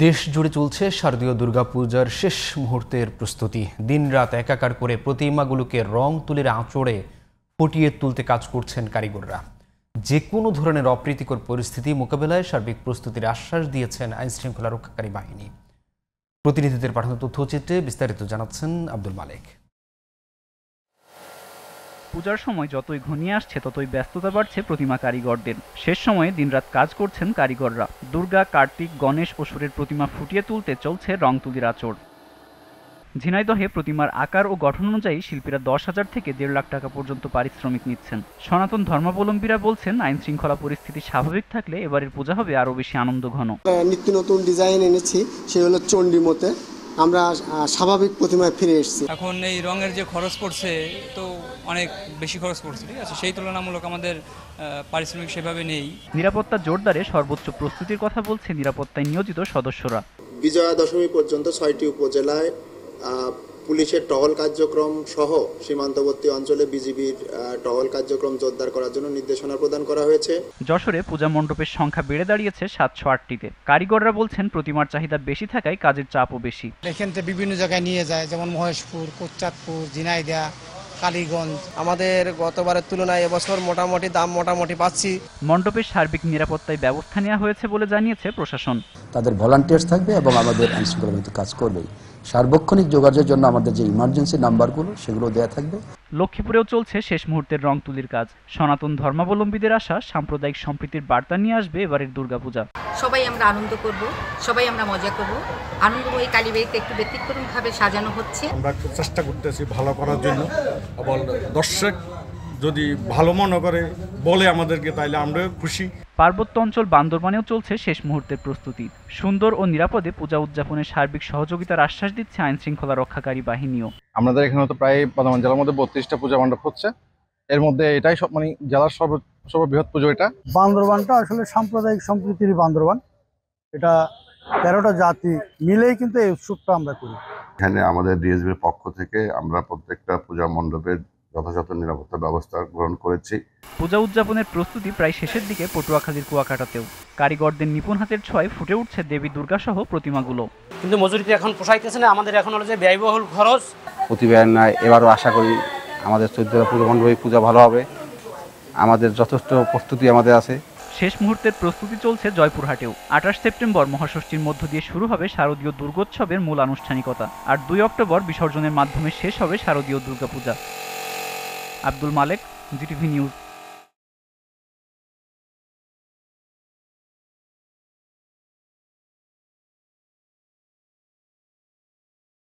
দেশ জুড়ে চলছে শারদীয় দুর্গাপূজার শেষ মুহূর্তের প্রস্তুতি। দিনরাত একাকার করে প্রতিমাগুলোকে রং তুলির আঁচড়ে ফুটিয়ে তুলতে কাজ করছেন কারিগররা। যে কোনো ধরনের অপ্রীতিকর পরিস্থিতি মোকাবেলায় সার্বিক প্রস্তুতির আশ্বাস দিয়েছেন আইনশৃঙ্খলা রক্ষাকারী বাহিনী। প্রতিনিধিদের পাঠানো তথ্যচিত্রে বিস্তারিত জানাচ্ছেন আব্দুল মালেক। পূজার সময় যতই ঘনিয়ে আসছে ততই ব্যস্ততা বাড়ছে প্রতিমা কারিগরদের। শেষ সময়ে দিনরাত কাজ করছেন কারিগররা। দুর্গা, কার্তিক, গণেশ, অসুরের প্রতিমা ফুটিয়ে তুলতে চলছে রং তুলির আঁচড়। ঝিনাইদহে প্রতিমার আকার ও গঠন অনুযায়ী শিল্পীরা 10,000 থেকে 1.5 লাখ টাকা পর্যন্ত পারিশ্রমিক নিচ্ছেন। সনাতন ধর্মাবলম্বীরা বলছেন, আইন শৃঙ্খলা পরিস্থিতি স্বাভাবিক থাকলে এবারের পূজা হবে আরও বেশি আনন্দঘন। নিত্য নতুন ডিজাইন এনেছি, সে হলো চণ্ডীমতে। আমরা স্বাভাবিক প্রতিমায় ফিরে এসেছি। এখন এই রঙের যে খরচ পড়ছে তো অনেক বেশি খরচ পড়ছে, ঠিক আছে, সেই তুলনামূলক আমাদের পারিশ্রমিক সেভাবে নেই। নিরাপত্তা জোরদারে সর্বোচ্চ প্রস্তুতির কথা বলছে নিরাপত্তায় নিয়োজিত সদস্যরা। বিজয়া দশমী পর্যন্ত 6টি উপজেলায় পুলিশের টহল কার্যক্রম সহ সীমান্তবর্তী অঞ্চলে বিজিবির টহল কার্যক্রম জোরদার করার জন্য নির্দেশনা প্রদান করা হয়েছে। যশোরে পূজা মণ্ডপের সংখ্যা বেড়ে দাঁড়িয়েছে 708টিতে। কারিগররা বলছেন, প্রতিমার চাহিদা বেশি থাকায় কাজের চাপও বেশি। এখান থেকে বিভিন্ন জায়গায় নিয়ে যায়, যেমন মহেশপুর, কোটচাঁদপুর, ঝিনাইদহ, কালীগঞ্জ। আমাদের গতবারের তুলনায় এবছর মোটামুটি দাম পাচ্ছি। মণ্ডপের সার্বিক নিরাপত্তায় ব্যবস্থা নেওয়া হয়েছে বলে জানিয়েছে প্রশাসন। তাদের ভলান্টিয়ার্স থাকবে এবং আমাদের আইনশৃঙ্খলা কাজ করবে। সার্বক্ষণিক যোগাযোগের জন্য আমাদের যে ইমার্জেন্সি নাম্বারগুলো সেগুলো দেয়া থাকবে। লক্ষ্মীপুরেও চলছে শেষ মুহূর্তের রং তুলির কাজ। সনাতন ধর্মাবলম্বীদের আশা, সাম্প্রদায়িক সম্প্রীতির বার্তা নিয়ে আসবে এবারের দুর্গাপূজা। সবাই আমরা আনন্দ করব, সবাই আমরা মজা করব। আনন্দময়ী কালীবাড়িতে একটু ব্যতিক্রমভাবে সাজানো হচ্ছে। আমরা একটু চেষ্টা করতেছি ভালো করার জন্য, এবং দর্শক যদি ভালো মনে করে বলে আমাদেরকে, তাইলে আমরা খুশি। পার্বত্য অঞ্চল বান্দরবানেও চলছে শেষ মুহূর্তের প্রস্তুতি। সুন্দর ও নিরাপদে পূজা উদযাপনের সার্বিক সহযোগিতার আশ্বাস দিচ্ছে আইন শৃঙ্খলা রক্ষাকারী বাহিনীও। আমাদের এখানে তো প্রায় বর্তমান জেলার মধ্যে 32টা পূজা মণ্ডপ হচ্ছে। এর মধ্যে এটাই সব জেলার সর্ববৃহৎ পুজো। এটা বান্দরবানটা আসলে সাম্প্রদায়িক সম্প্রীতির বান্দরবান। এটা 13টা জাতি মিলেই কিন্তু এই উৎসবটা আমরা করি। এখানে আমাদের ডিএসবির পক্ষ থেকে আমরা প্রত্যেকটা পূজা মণ্ডপের যথাযথ নিরাপত্তা ব্যবস্থা গ্রহণ করেছি। পূজা উদযাপনের প্রস্তুতি প্রায় শেষের দিকে পটুয়াখালীর কুয়াকাটাতেও। কারিগরদের নিপুণ হাতের ছোঁয়ায় ফুটে উঠছে দেবী দুর্গা সহ প্রতিমাগুলো। কিন্তু মজুরিতে এখন পোষাইতেছে না, আমাদের এখন হলো যে ব্যয়বহুল খরচ। প্রতিবার নয়, এবারও আশা করি আমাদের 14 পূজা মণ্ডপে পূজা ভালো হবে। আমাদের যথেষ্ট প্রস্তুতি আমাদের আছে। শেষ মুহূর্তের প্রস্তুতি চলছে জয়পুরহাটেও। 28 সেপ্টেম্বর মহাষষ্ঠীর মধ্য দিয়ে শুরু হবে শারদীয় দুর্গোৎসবের মূল আনুষ্ঠানিকতা। আর 2 অক্টোবর বিসর্জনের মাধ্যমে শেষ হবে শারদীয় দুর্গাপূজা। আব্দুল মালেক, জিটিভি নিউজ।